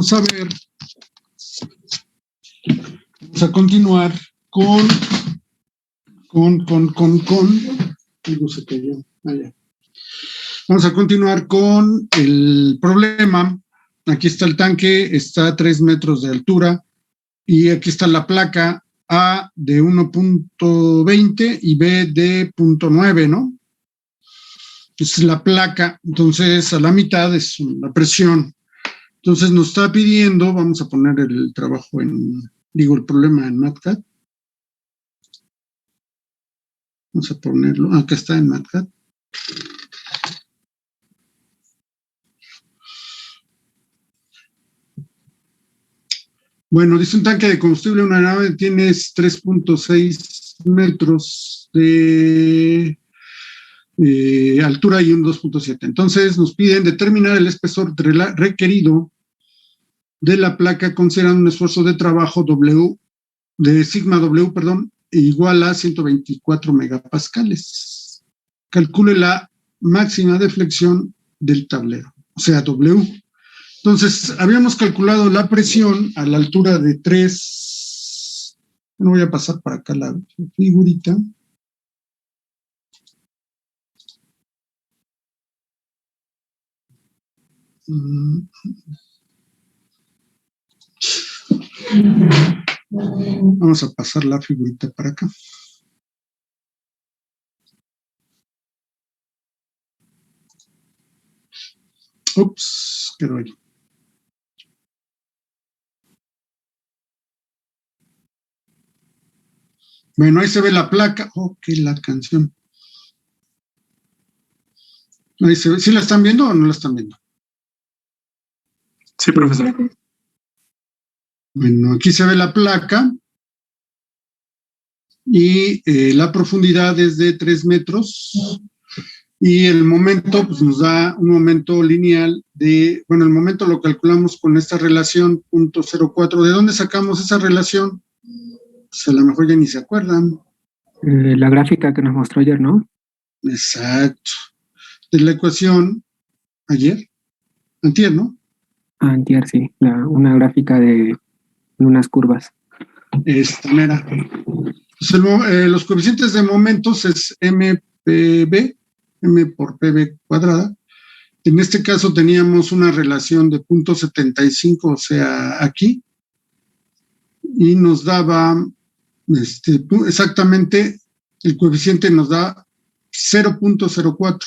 a ver, vamos a continuar con algo se cayó, allá. Vamos a continuar con el problema. Aquí está el tanque, está a 3 metros de altura y aquí está la placa A de 1.20 y B de 0.9, ¿no? Es la placa, entonces a la mitad es la presión. Entonces nos está pidiendo, vamos a poner el trabajo el problema en MATCAD. Vamos a ponerlo, acá está en MATCAD. Bueno, dice un tanque de combustible, una nave, tienes 3.6 metros de altura y un 2.7. Entonces nos piden determinar el espesor requerido de la placa considerando un esfuerzo de trabajo de sigma W, igual a 124 megapascales. Calcule la máxima deflexión del tablero, o sea, W. Entonces, habíamos calculado la presión a la altura de 3. Bueno, voy a pasar para acá la figurita. Vamos a pasar la figurita para acá. Ups, quedó ahí. Bueno, ahí se ve la placa. Ok, la canción. Ahí se ve. ¿Sí la están viendo o no la están viendo? Sí, profesor. Bueno, aquí se ve la placa y la profundidad es de 3 metros y el momento pues nos da un momento lineal de, bueno, el momento lo calculamos con esta relación 0.04. ¿De dónde sacamos esa relación? Pues a lo mejor ya ni se acuerdan. La gráfica que nos mostró ayer, ¿no? Exacto. De la ecuación antier, ¿no? Antier, sí. Una gráfica de unas curvas. Esta mera. Pues los coeficientes de momentos es MPB, M por PB cuadrada. En este caso teníamos una relación de 0.75, o sea, aquí. Y nos daba, exactamente, el coeficiente nos da 0.04.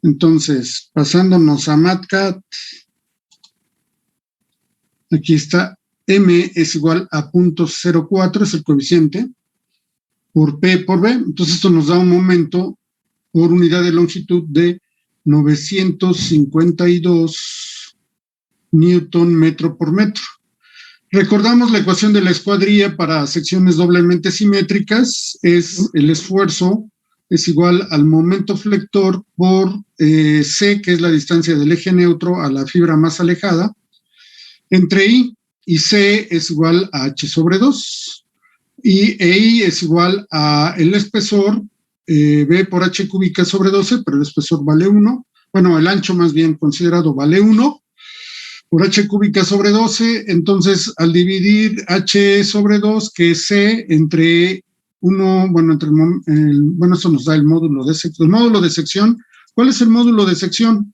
Entonces, pasándonos a MATCAD, aquí está, M es igual a 0.04, es el coeficiente, por P por B. Entonces, esto nos da un momento por unidad de longitud de 952 newton metro por metro. Recordamos la ecuación de la escuadrilla para secciones doblemente simétricas, es el esfuerzo es igual al momento flector por C, que es la distancia del eje neutro a la fibra más alejada, entre I y C es igual a H sobre 2, y I es igual a el espesor, B por H cúbica sobre 12, pero el espesor vale 1, bueno, el ancho más bien considerado vale 1, por H cúbica sobre 12, entonces al dividir H sobre 2, que es C, entre 1, bueno, bueno, esto nos da el módulo de sección. El módulo de sección, ¿cuál es el módulo de sección?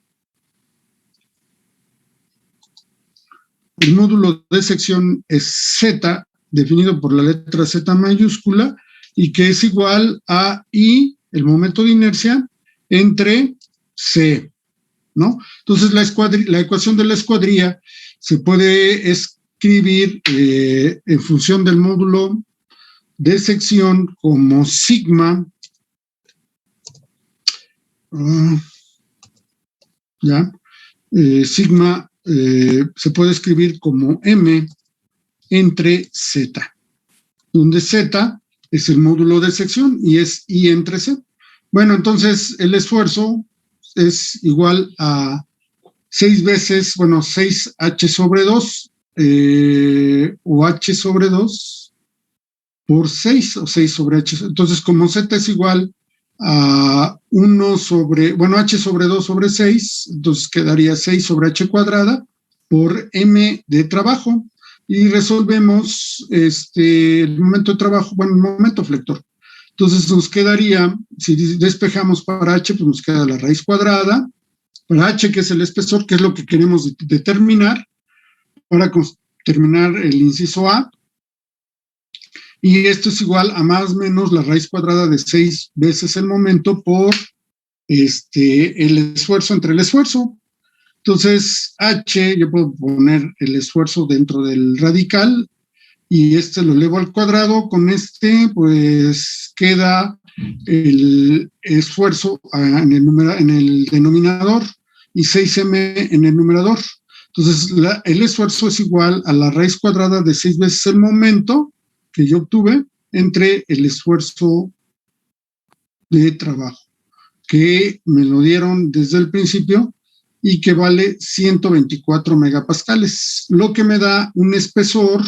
El módulo de sección es Z, definido por la letra Z mayúscula, y que es igual a I, el momento de inercia, entre C, ¿no? Entonces, la ecuación de la escuadrilla se puede escribir en función del módulo de sección como sigma, sigma se puede escribir como M entre Z, donde Z es el módulo de sección y es I entre C. Bueno, entonces el esfuerzo es igual a 6 veces, bueno, 6H sobre 2 o H sobre 2 por 6 o 6 sobre H. Entonces, como Z es igual a 1 sobre, bueno, H sobre 2 sobre 6, entonces quedaría 6 sobre H cuadrada, por M de trabajo y resolvemos el momento de trabajo, bueno, el momento flector. Entonces nos quedaría, si despejamos para H, pues nos queda la raíz cuadrada, para H, que es el espesor, que es lo que queremos determinar, para terminar el inciso A, y esto es igual a más o menos la raíz cuadrada de 6 veces el momento por el esfuerzo entre el esfuerzo. Entonces, H, yo puedo poner el esfuerzo dentro del radical y lo elevo al cuadrado. Con pues queda el esfuerzo en el denominador y 6m en el numerador. Entonces, el esfuerzo es igual a la raíz cuadrada de 6 veces el momento que yo obtuve entre el esfuerzo de trabajo, que me lo dieron desde el principio y que vale 124 megapascales, lo que me da un espesor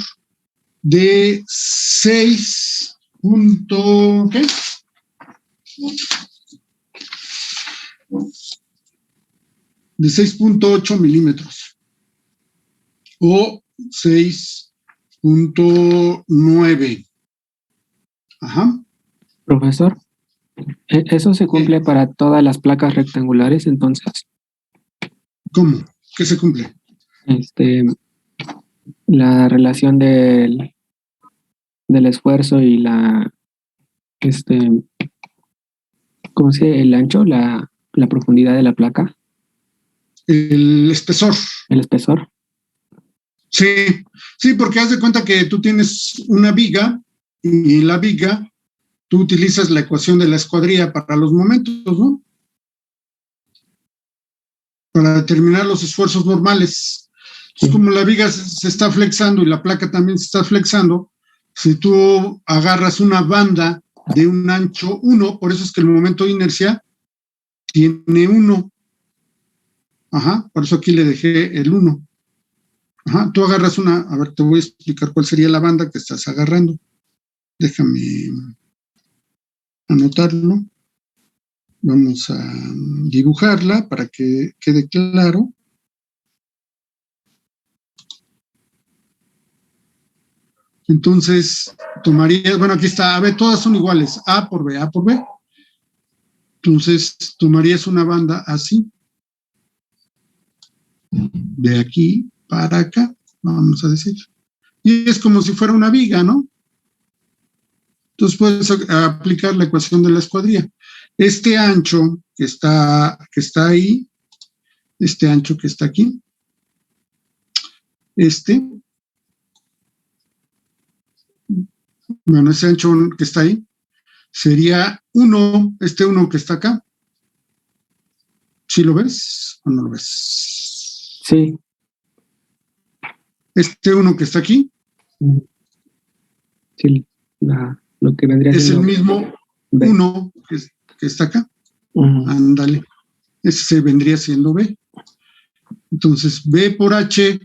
de 6.8 milímetros o 6.9. Ajá. Profesor, ¿eso se cumple para todas las placas rectangulares entonces? ¿Cómo? ¿Qué se cumple? La relación del esfuerzo y ¿cómo se dice? El ancho, la profundidad de la placa. El espesor. El espesor. Sí, porque haz de cuenta que tú tienes una viga y la viga, tú utilizas la ecuación de la escuadría para los momentos, ¿no? Para determinar los esfuerzos normales. Entonces, como la viga se está flexando y la placa también se está flexando, si tú agarras una banda de un ancho 1, por eso es que el momento de inercia tiene 1. Ajá, por eso aquí le dejé el 1. Ajá, tú agarras a ver, te voy a explicar cuál sería la banda que estás agarrando. Déjame anotarlo. Vamos a dibujarla para que quede claro. Entonces, tomarías, bueno, aquí está, a ver, todas son iguales, A por B, A por B. Entonces, tomarías una banda así, de aquí para acá, vamos a decir. Y es como si fuera una viga, ¿no? Entonces, puedes aplicar la ecuación de la escuadría. Este ancho que está ahí, este ancho que está aquí, bueno, ese ancho que está ahí, sería 1, 1 que está acá. ¿Sí lo ves o no lo ves? Sí. Este 1 que está aquí. Sí, lo que vendría es siendo el mismo 1 que está acá. Ándale. Ese vendría siendo B. Entonces, B por H,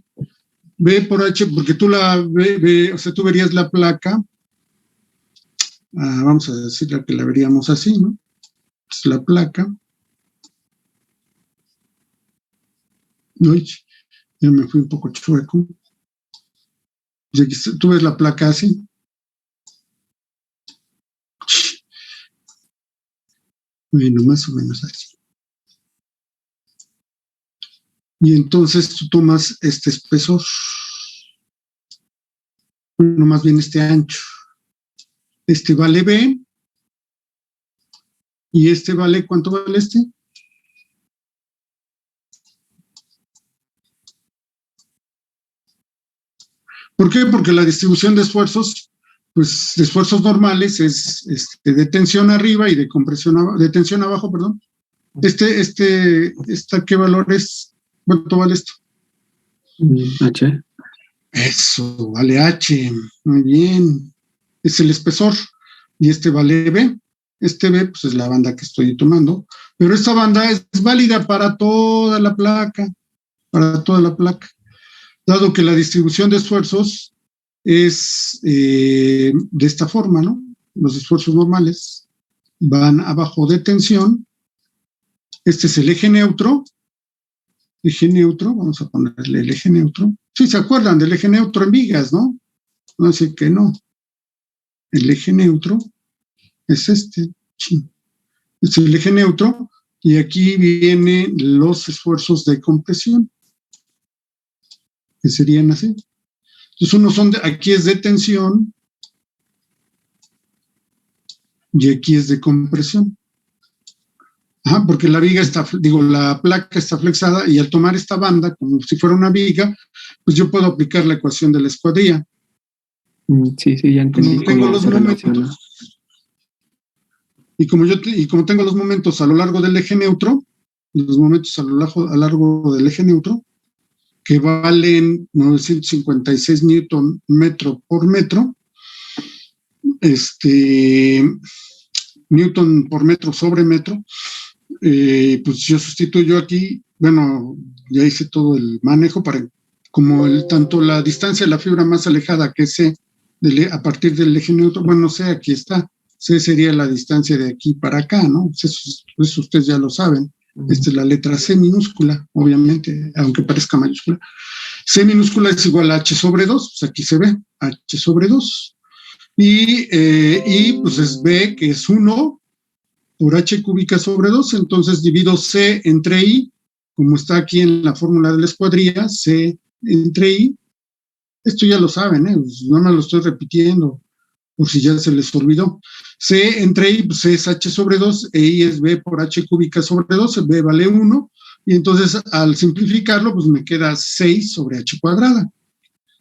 porque tú o sea, tú verías la placa. Vamos a decir que la veríamos así, ¿no? Es la placa. Uy, ya me fui un poco chueco. Y aquí tú ves la placa así. Bueno, más o menos así. Y entonces tú tomas este espesor. Bueno, más bien este ancho. Este vale B. Y este vale, ¿cuánto vale este? ¿Por qué? Porque la distribución de esfuerzos, pues de esfuerzos normales es de tensión arriba y de compresión abajo, de tensión abajo, perdón. ¿Qué valor es? ¿Cuánto vale esto? H. Eso, vale H. Muy bien. Es el espesor. Y este vale B. Este B, pues es la banda que estoy tomando. Pero esta banda es válida para toda la placa. Para toda la placa. Dado que la distribución de esfuerzos es de esta forma, ¿no? Los esfuerzos normales van abajo de tensión. Este es el eje neutro eje neutro, vamos a ponerle el eje neutro. Sí, se acuerdan del eje neutro en vigas, ¿no? No sé que no. El eje neutro es este. Sí. Es el eje neutro y aquí vienen los esfuerzos de compresión, que serían así. Entonces, unos son aquí es de tensión y aquí es de compresión. Ajá, porque la viga está, la placa está flexada y al tomar esta banda como si fuera una viga, pues yo puedo aplicar la ecuación de la escuadrilla. Sí, ya entendí como tengo cómo los se relaciona. momentos, y como tengo los momentos a lo largo del eje neutro, los momentos a lo largo del eje neutro, que valen 956 Newton metro por metro, Newton por metro sobre metro, pues yo sustituyo aquí, bueno, ya hice todo el manejo para, como tanto la distancia de la fibra más alejada que C, a partir del eje neutro, bueno, C aquí está, C sería la distancia de aquí para acá, ¿no? Eso ustedes ya lo saben. Esta es la letra C minúscula, obviamente, aunque parezca mayúscula. C minúscula es igual a H sobre 2, pues aquí se ve H sobre 2. Y pues es B, que es 1 por H cúbica sobre 2, entonces divido C entre I, como está aquí en la fórmula de la escuadrilla, C entre I. Esto ya lo saben, pues no me lo estoy repitiendo, por si ya se les olvidó. C entre I, pues es H sobre 2, e I es B por H cúbica sobre 2, B vale 1, y entonces al simplificarlo, pues me queda 6 sobre H cuadrada.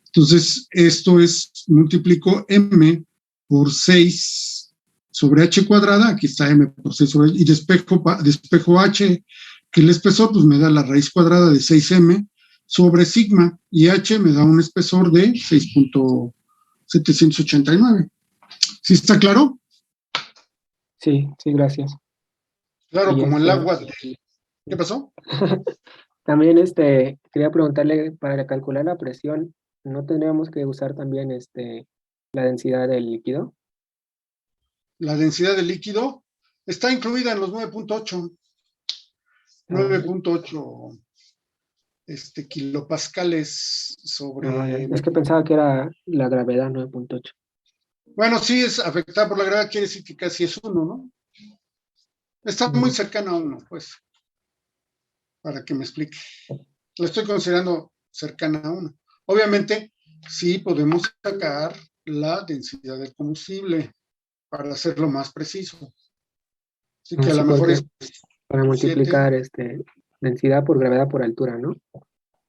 Entonces, esto es, multiplico M por 6 sobre H cuadrada, aquí está M por 6 sobre, y despejo H, que el espesor, pues me da la raíz cuadrada de 6M sobre sigma, y H me da un espesor de 6.789. ¿Sí está claro? Sí, gracias. Claro, como el agua. ¿Qué pasó? También quería preguntarle, para calcular la presión, ¿no tendríamos que usar también la densidad del líquido? La densidad del líquido está incluida en los 9.8. 9.8 kilopascales sobre... Es que pensaba que era la gravedad 9.8. Bueno, sí, es afectada por la gravedad, quiere decir que casi es 1, ¿no? Está muy cercana a 1, pues, para que me explique. La estoy considerando cercana a 1. Obviamente, sí podemos sacar la densidad del combustible para hacerlo más preciso. Así que a lo mejor es... Para multiplicar densidad por gravedad por altura, ¿no?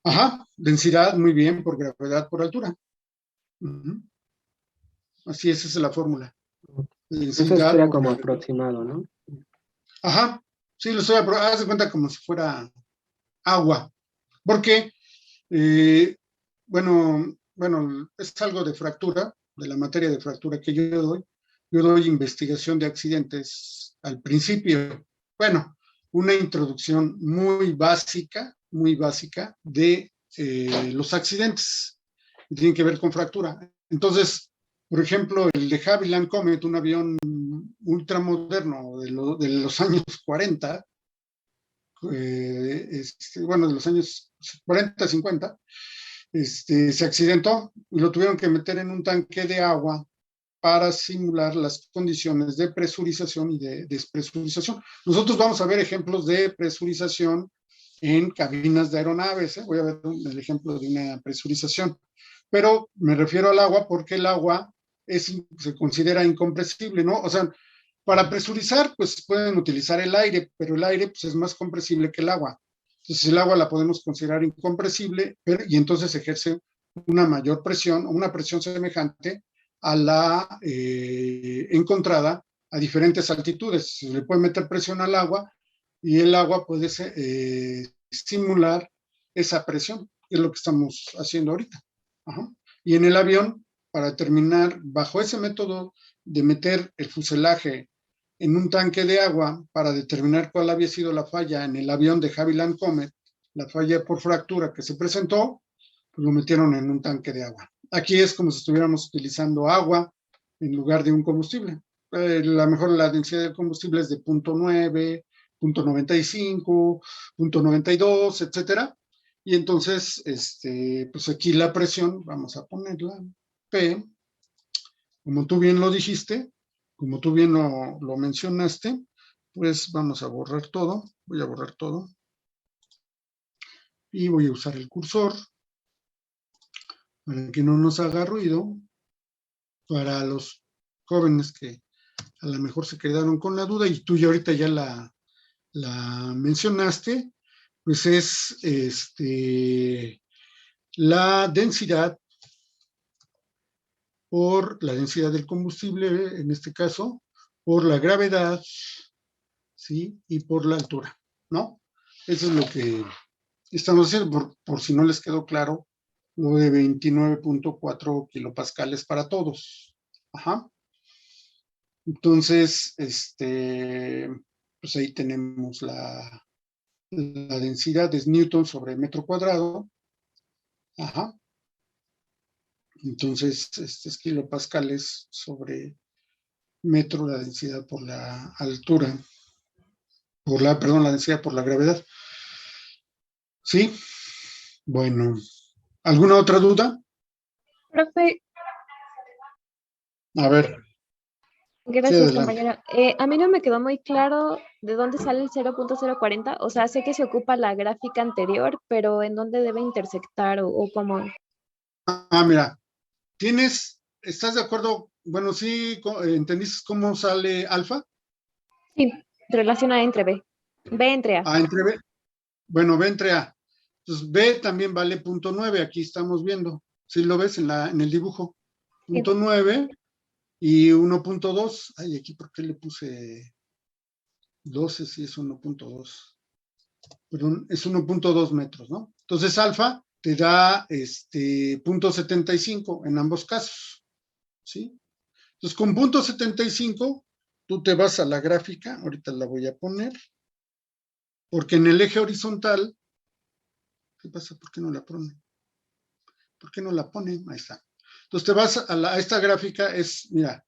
Ajá, densidad, muy bien, por gravedad por altura. Así es, esa es la fórmula. Entonces sería como aproximado, ¿no? Ajá, sí, lo estoy haz de cuenta como si fuera agua, porque, bueno, es algo de fractura, de la materia de fractura que yo doy. Yo doy investigación de accidentes al principio. Bueno, una introducción muy básica de los accidentes que tienen que ver con fractura. Entonces, por ejemplo, el de Havilland Comet, un avión ultramoderno de los años 40, bueno, de los años 40, 50, se accidentó y lo tuvieron que meter en un tanque de agua para simular las condiciones de presurización y de despresurización. Nosotros vamos a ver ejemplos de presurización en cabinas de aeronaves. Voy a ver el ejemplo de una presurización. Pero me refiero al agua porque el agua se considera incompresible, ¿no? O sea, para presurizar, pues pueden utilizar el aire, pero el aire pues, es más compresible que el agua. Entonces el agua la podemos considerar incompresible y entonces ejerce una mayor presión o una presión semejante a la encontrada a diferentes altitudes. Se le puede meter presión al agua y el agua puede simular esa presión, que es lo que estamos haciendo ahorita. Ajá. Y en el avión, para determinar, bajo ese método de meter el fuselaje en un tanque de agua para determinar cuál había sido la falla en el avión de Havilland Comet, la falla por fractura que se presentó, pues lo metieron en un tanque de agua. Aquí es como si estuviéramos utilizando agua en lugar de un combustible. La mejor la densidad del combustible es de 0.9, 0.95, 0.92, etcétera. Y entonces, pues aquí la presión, vamos a ponerla P, como tú bien lo dijiste, como tú bien lo mencionaste, pues vamos a borrar todo, voy a borrar todo, y voy a usar el cursor para que no nos haga ruido, para los jóvenes que a lo mejor se quedaron con la duda, y tú ya ahorita ya la mencionaste, pues es la densidad por la densidad del combustible, en este caso, por la gravedad, ¿sí? Y por la altura, ¿no? Eso es lo que estamos haciendo, por si no les quedó claro, lo de 29.4 kilopascales para todos. Ajá. Entonces, pues ahí tenemos la densidad es Newton sobre metro cuadrado. Ajá. Entonces, es kilopascales sobre metro, la densidad por la altura, perdón, la densidad por la gravedad. ¿Sí? Bueno, ¿alguna otra duda? Profe, A ver, sí, gracias, adelante. compañera. A mí no me quedó muy claro de dónde sale el 0.040. O sea, sé que se ocupa la gráfica anterior, pero ¿en dónde debe intersectar o cómo? Mira, ¿estás de acuerdo? Bueno, sí, ¿entendiste cómo sale alfa? Sí, relaciona entre B. B entre A. Entre B. Bueno, B entre A. Entonces, B también vale 0.9, aquí estamos viendo. ¿Sí lo ves en el dibujo? Sí. 0.9 y 1.2. Ay, aquí, ¿por qué le puse 12 si es 1.2? Perdón, es 1.2 metros, ¿no? Entonces, alfa te da 0.75 en ambos casos, ¿sí? Entonces, con 0.75, tú te vas a la gráfica, ahorita la voy a poner, porque en el eje horizontal, ¿qué pasa? ¿Por qué no la pone? ¿Por qué no la pone? Ahí está. Entonces, te vas a esta gráfica, mira,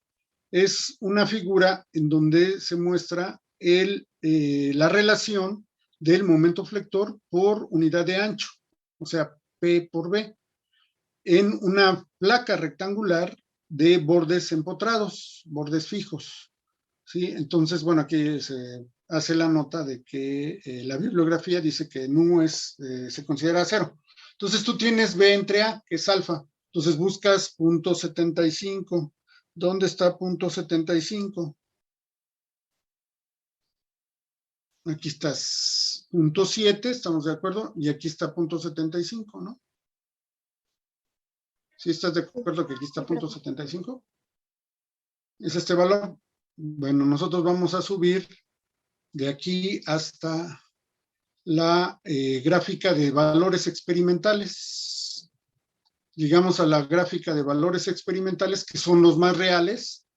es una figura en donde se muestra la relación del momento flector por unidad de ancho, o sea, P por B, en una placa rectangular de bordes empotrados, bordes fijos. ¿Sí? Entonces, bueno, aquí se hace la nota de que la bibliografía dice que nu se considera cero. Entonces tú tienes B entre A, que es alfa. Entonces buscas 0.75. ¿Dónde está 0.75? Aquí estás 0.7, estamos de acuerdo, y aquí está 0.75, ¿no? ¿Sí estás de acuerdo que aquí está Sí, profe. 0.75? Es este valor. Bueno, nosotros vamos a subir de aquí hasta la gráfica de valores experimentales. Llegamos a la gráfica de valores experimentales, que son los más reales,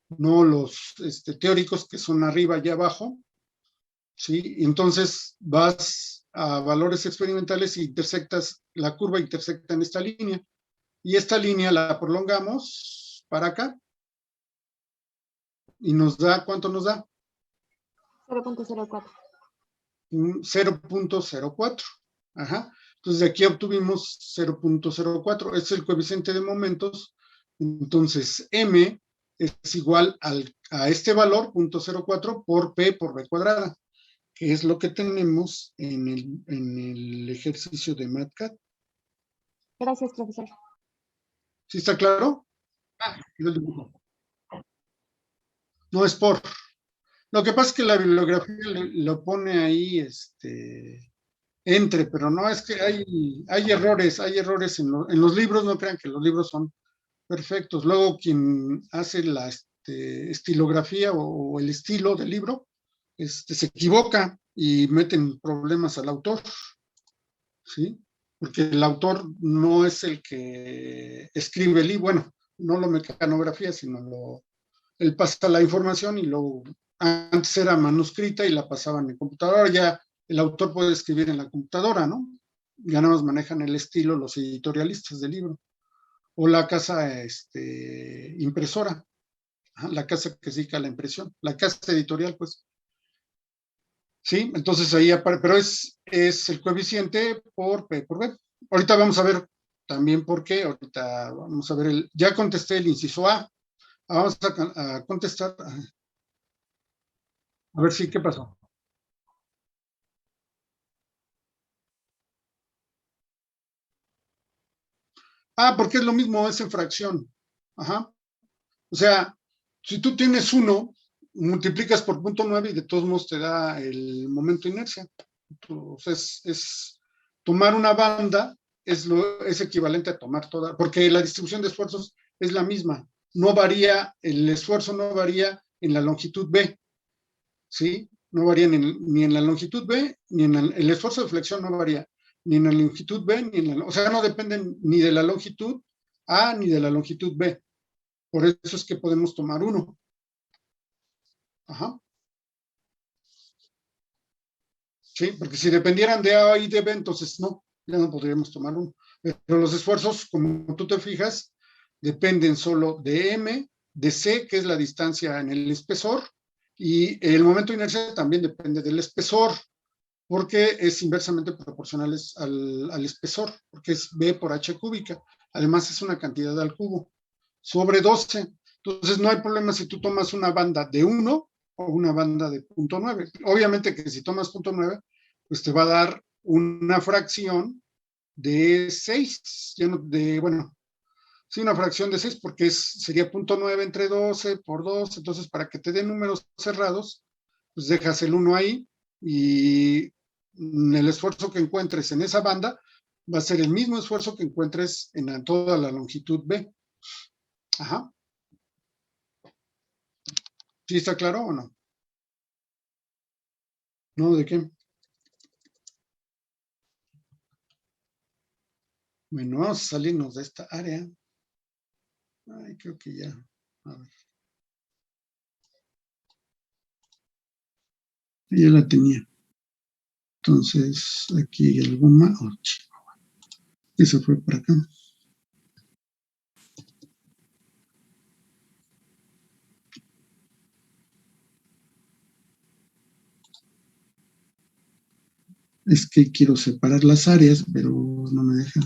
no los teóricos, que son arriba y abajo. ¿Sí? Entonces vas a valores experimentales y intersectas, la curva intersecta en esta línea. Y esta línea la prolongamos para acá y nos da, ¿cuánto nos da? 0.04. Un 0.04. Ajá. Entonces de aquí obtuvimos 0.04. Este es el coeficiente de momentos. Entonces M es igual a este valor, 0.04, por P por B cuadrada, que es lo que tenemos en el ejercicio de MATCAT. Gracias, profesor. ¿Sí está claro? No es por. Lo que pasa es que la bibliografía lo pone ahí, pero no, es que hay errores en los libros, no crean que los libros son perfectos. Luego quien hace la estilografía o el estilo del libro, se equivoca y meten problemas al autor, ¿sí? Porque el autor no es el que escribe el libro, bueno, no lo mecanografía, sino él pasa la información y luego, antes era manuscrita y la pasaban en computadora, ahora ya el autor puede escribir en la computadora, ¿no? Ya nada más manejan el estilo los editorialistas del libro. O la casa impresora, la casa que se dedica a la impresión, la casa editorial, pues. ¿sí? Entonces ahí aparece, pero es el coeficiente por P por B. Ahorita vamos a ver también por qué, ahorita vamos a ver, ya contesté el inciso A, vamos a contestar, a ver si, ¿qué pasó? Porque es lo mismo, es en fracción. Ajá. O sea, si tú tienes 1, multiplicas por 0.9 y de todos modos te da el momento de inercia. Entonces, es tomar una banda es equivalente a tomar toda, porque la distribución de esfuerzos es la misma. No varía, el esfuerzo no varía en la longitud B, ¿sí? No varía ni en la longitud B, ni en el esfuerzo de flexión no varía, ni en la longitud B, ni en la, o sea, no dependen ni de la longitud A ni de la longitud B. Por eso es que podemos tomar 1. Ajá. Sí, porque si dependieran de A y de B, entonces no, ya no podríamos tomar 1. Pero los esfuerzos, como tú te fijas, dependen solo de M, de C, que es la distancia en el espesor, y el momento de inercia también depende del espesor, porque es inversamente proporcional al espesor, porque es B por H cúbica. Además, es una cantidad al cubo sobre 12. Entonces, no hay problema si tú tomas una banda de 1 o una banda de 0.9. Obviamente que si tomas 0.9, pues te va a dar una fracción de 6, bueno, sí, una fracción de 6 porque sería 0.9 entre 12 por 2, entonces para que te den números cerrados, pues dejas el 1 ahí y el esfuerzo que encuentres en esa banda va a ser el mismo esfuerzo que encuentres en toda la longitud B. Ajá. ¿Sí está claro o no? ¿No? ¿De qué? Bueno, vamos a salirnos de esta área. Ay, creo que ya. A ver. Ya la tenía. Entonces, aquí hay algo más. Oh, y se fue para acá. Es que quiero separar las áreas, pero no me deja.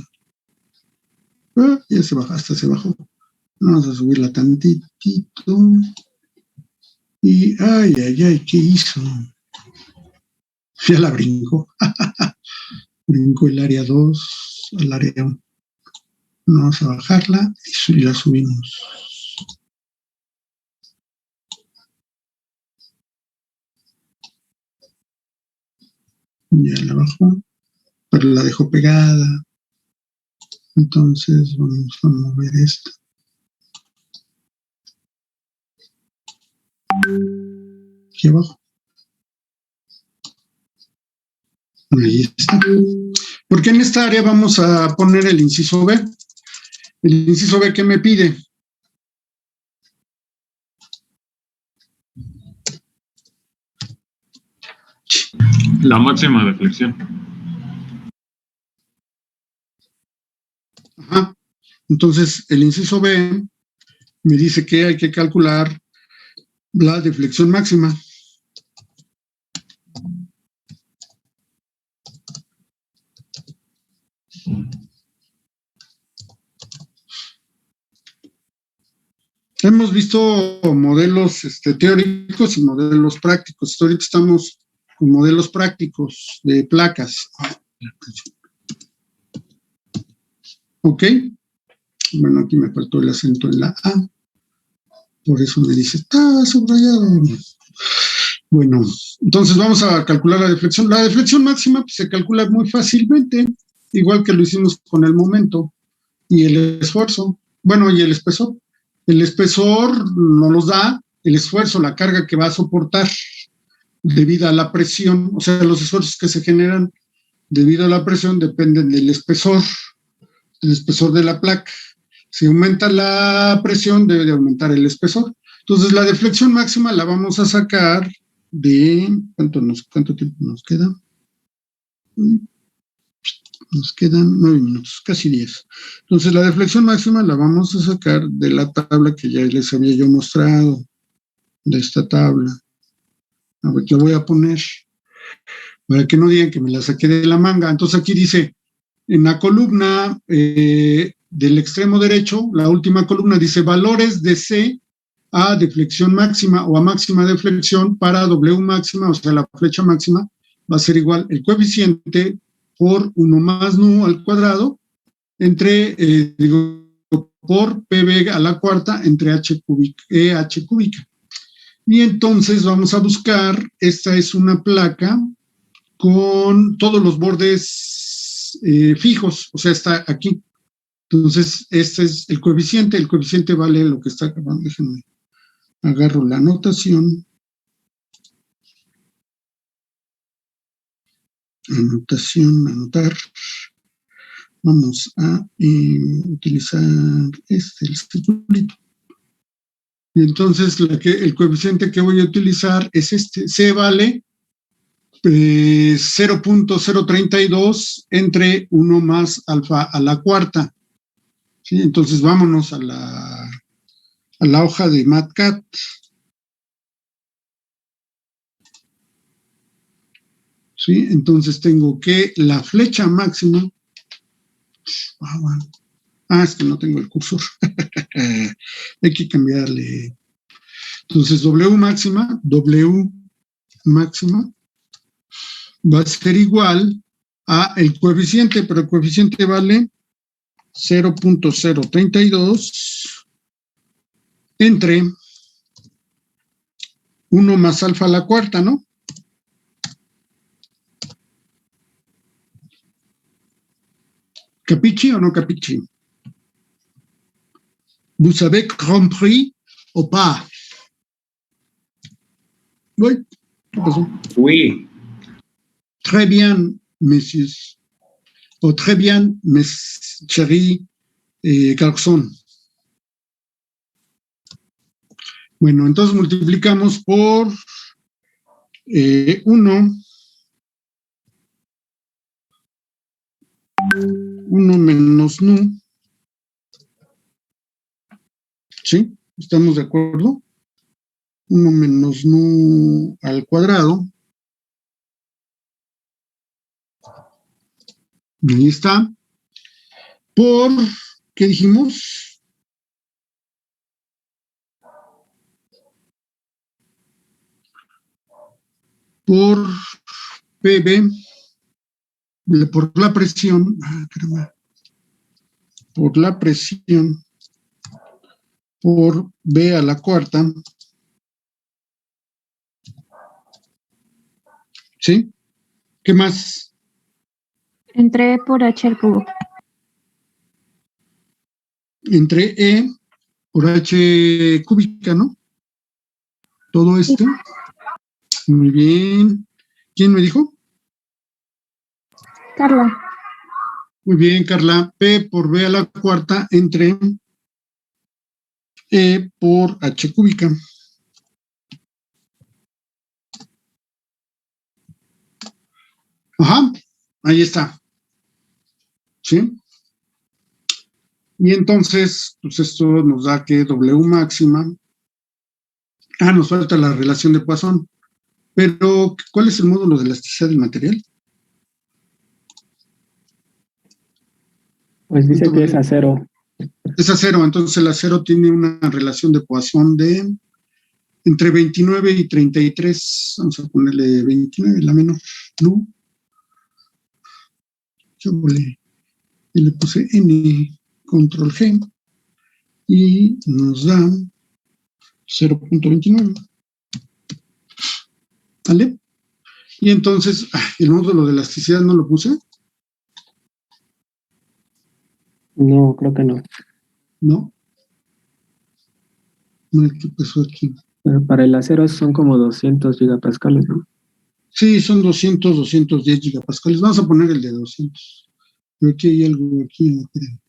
Ya se bajó, hasta se bajó. Vamos a subirla tantitito. Y, ay, ¿qué hizo? Ya la brincó. Brincó el área 2 al área 1. Vamos a bajarla y la subimos. Ya la bajó, pero la dejó pegada. Entonces vamos a mover esto. Aquí abajo. Ahí está. Porque en esta área vamos a poner el inciso B. El inciso B, ¿qué me pide? La máxima de flexión. Ajá. Entonces, el inciso B me dice que hay que calcular la deflexión máxima. Hemos visto modelos teóricos y modelos prácticos. Ahorita estamos con modelos prácticos de placas. ¿Ok? Bueno, aquí me faltó el acento en la A. Por eso me dice, está subrayado. Bueno, entonces vamos a calcular la deflexión. La deflexión máxima pues, se calcula muy fácilmente, igual que lo hicimos con el momento y el esfuerzo. Bueno, y el espesor. El espesor no nos da el esfuerzo, la carga que va a soportar debido a la presión. O sea, los esfuerzos que se generan debido a la presión dependen del espesor de la placa. Si aumenta la presión, debe de aumentar el espesor. Entonces, la deflexión máxima la vamos a sacar de... ¿Cuánto tiempo nos queda? Nos quedan 9 minutos, casi 10. Entonces, la deflexión máxima la vamos a sacar de la tabla que ya les había yo mostrado, de esta tabla. A ver, la voy a poner. para que no digan que me la saqué de la manga. Entonces aquí dice, en la columna del extremo derecho, la última columna dice valores de C a deflexión máxima o a máxima deflexión para W máxima, o sea, la flecha máxima va a ser igual el coeficiente por 1 más nu al cuadrado entre, por PB a la cuarta entre H cúbica, EH cúbica. Y entonces vamos a buscar, esta es una placa con todos los bordes fijos, o sea, está aquí. Entonces, este es el coeficiente vale lo que está acabando. Déjenme, agarro la anotación. Anotar. Vamos a utilizar el circulito. Y entonces, el coeficiente que voy a utilizar es este. C vale 0.032 entre 1 más alfa a la cuarta. ¿Sí? Entonces, vámonos a la hoja de MATCAT. ¿Sí? Entonces, tengo que la flecha máxima. Es que no tengo el cursor. Hay que cambiarle. Entonces, W máxima va a ser igual a el coeficiente, pero el coeficiente vale 0.032 entre 1 más alfa a la cuarta, ¿no? ¿Capichi o no capichi? ¿Vous avez compris o pas? Oui. ¿Qué pasó? Oui. Très bien, messieurs. O très bien, mes chéris garçons. Bueno, entonces multiplicamos por 1 menos nu. ¿Sí? ¿Estamos de acuerdo? 1 menos nu al cuadrado. Ahí está. Por, ¿qué dijimos? Por PB, por la presión, por la presión, por B a la cuarta. ¿Sí? ¿Qué más? Entre por H al cubo. Entre E por H cúbica, ¿no? Todo esto. Muy bien. ¿Quién me dijo? Carla. Muy bien, Carla. P por B a la cuarta entre E por H cúbica. Ajá, ahí está. ¿Sí? Y entonces, pues esto nos da que W máxima. Nos falta la relación de Poisson. Pero, ¿cuál es el módulo de elasticidad del material? Pues dice que es a 0. Es a 0, entonces el acero tiene una relación de Poisson de entre 29 y 33. Vamos a ponerle 29, la menor. No. Yo le puse N, control G, y nos da 0.29. ¿Vale? Y entonces, el módulo de elasticidad no lo puse. No, creo que no. No. ¿Qué pasó aquí? Pero para el acero son como 200 gigapascales, ¿no? Sí, son 210 gigapascales. Vamos a poner el de 200. Pero aquí hay algo, aquí no creo.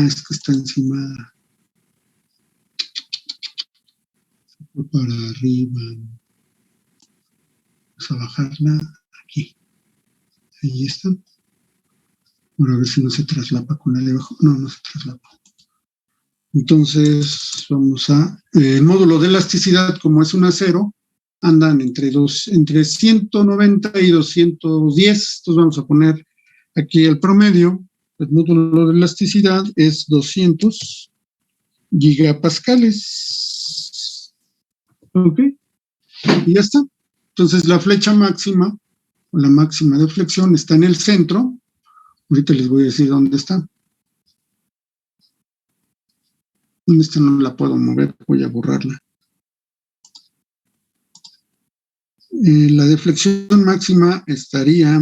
Es que está encima. Se fue para arriba. Vamos a bajarla aquí. Ahí está. Bueno, a ver si no se traslapa con la de abajo. No se traslapa. Entonces, vamos a... el módulo de elasticidad, como es un acero, andan entre 190 y 210. Entonces vamos a poner aquí el promedio. El módulo de elasticidad es 200 gigapascales. ¿Ok? Y ya está. Entonces la flecha máxima, o la máxima de flexión, está en el centro. Ahorita les voy a decir dónde está. Esta no la puedo mover, voy a borrarla. La deflexión máxima estaría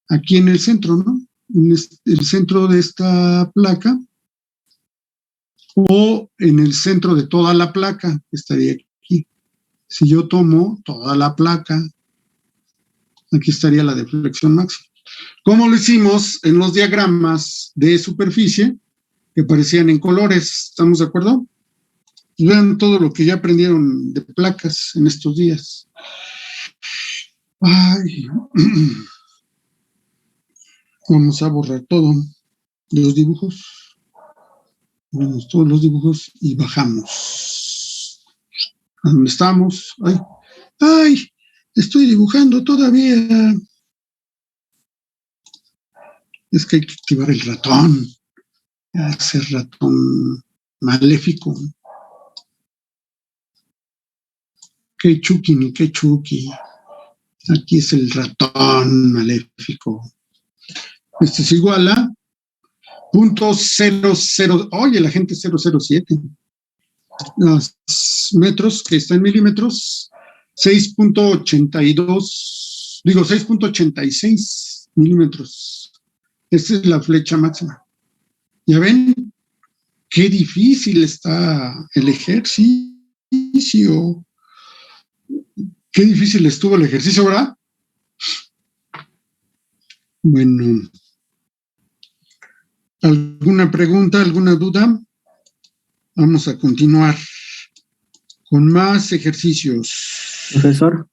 aquí en el centro, ¿no? En el centro de esta placa, o en el centro de toda la placa, estaría aquí. Si yo tomo toda la placa, aquí estaría la deflexión máxima. Como lo hicimos en los diagramas de superficie, que aparecían en colores, ¿estamos de acuerdo? Vean todo lo que ya aprendieron de placas en estos días. Ay. Vamos a borrar todo, los dibujos. Vemos todos los dibujos y bajamos. ¿A dónde estamos? ¡Ay! Estoy dibujando todavía. Es que hay que activar el ratón. Ese ratón maléfico. ¡Qué chuki ni qué chuki! Aquí es el ratón maléfico. Esto es igual a .00. Oye, la gente 007. Los metros, que está en milímetros, 6.86 milímetros. Esta es la flecha máxima. ¿Ya ven? Qué difícil está el ejercicio. Qué difícil estuvo el ejercicio, ¿verdad? Bueno. ¿Alguna pregunta, alguna duda? Vamos a continuar con más ejercicios. Profesor,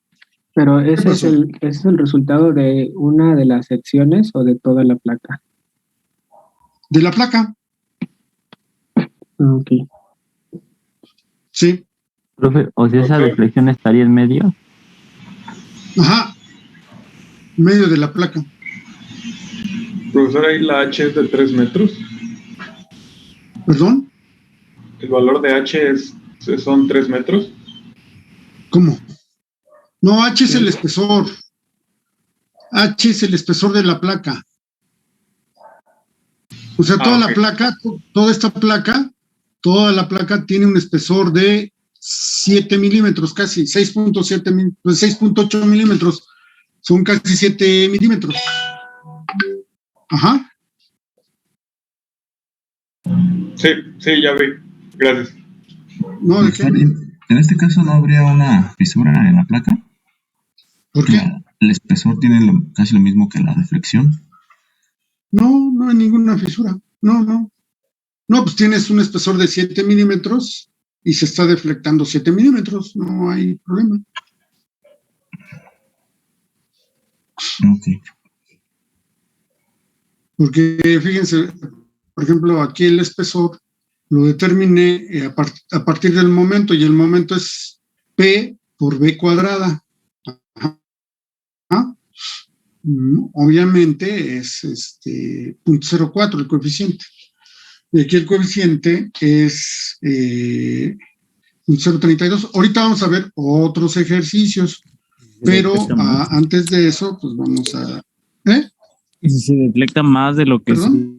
pero ese es el resultado de una de las secciones o de toda la placa. De la placa. Ok. Sí. Profe, o sea, esa deflexión estaría en medio. Ajá. Medio de la placa. Profesor, ahí la H es de 3 metros. ¿Perdón? El valor de H son 3 metros. ¿Cómo? No, H es el espesor. H es el espesor de la placa. O sea, toda la placa, toda esta placa, toda la placa tiene un espesor de 7 milímetros, casi 6.8 milímetros. Son casi 7 milímetros. Ajá. Sí, ya vi. Gracias. No, ¿de qué? En este caso no habría una fisura en la placa. ¿Por qué? El espesor tiene casi lo mismo que la deflexión. No, no hay ninguna fisura. No, pues tienes un espesor de 7 milímetros y se está deflectando 7 milímetros. No hay problema. Ok. Porque fíjense, por ejemplo, aquí el espesor lo determiné a partir del momento, y el momento es P por B cuadrada. Ajá. Obviamente es 0.04 el coeficiente. Y aquí el coeficiente es 0.32. Ahorita vamos a ver otros ejercicios, pero antes de eso, pues vamos a... Y si se deflecta más de lo que ¿Perdón?